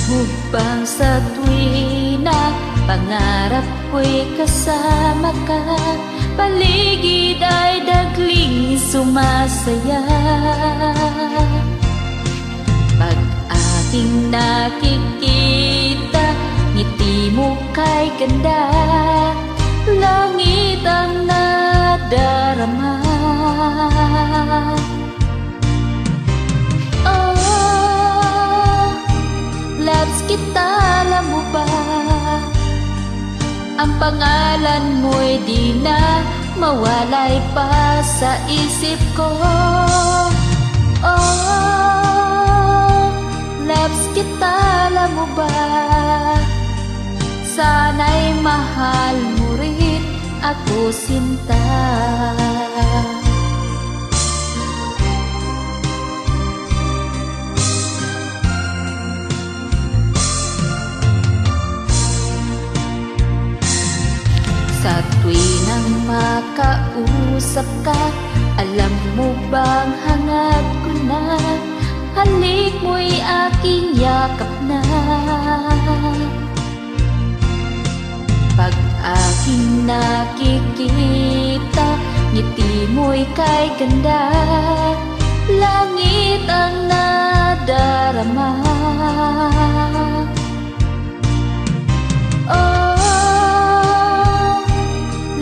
Hubang sa tuwina, pangarap ko'y kasama ka. Paligid ay dagling sumasaya. Pag aking nakikita, ngiti mo kay ganda, langit ang nadarama. Loves kita, alam mo ba? Ang pangalan mo'y di na mawalay pa sa isip ko. Oh, loves kita, alam mo ba? Sana'y mahal mo rin ako, sinta. Sa tuwinang makausap ka, alam mo bang hangad ko na, halik mo'y aking yakap na. Pag aking nakikita, ngiti mo'y kay ganda, langit ang nadarama.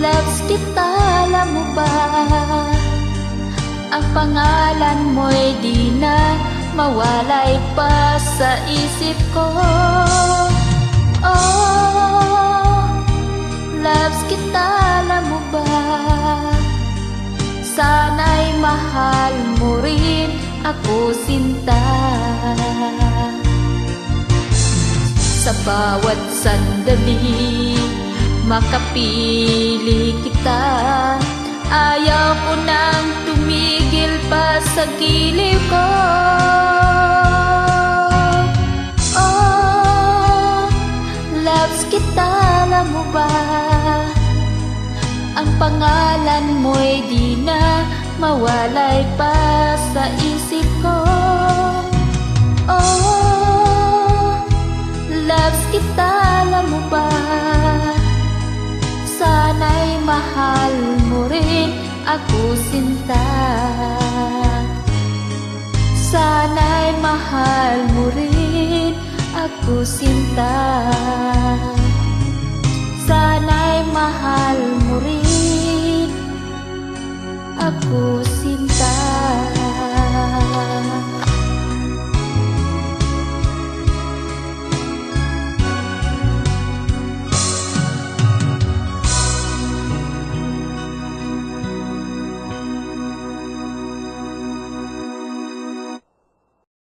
Loves kita, alam mo ba? Ang pangalan mo'y di na mawalay pa sa isip ko. Oh, loves kita, alam mo ba? Sana'y mahal mo rin ako, sinta. Sa bawat sandali makapili kita, ayaw ko nang tumigil pa sa giliw ko. Oh, loves kita, alam mo ba? Ang pangalan mo'y di na mawalay pa sa isip ko. Oh, loves kita, alam mo ba? Sana'y mahal mo rin ako, sinta. Sana'y mahal mo rin ako, sinta.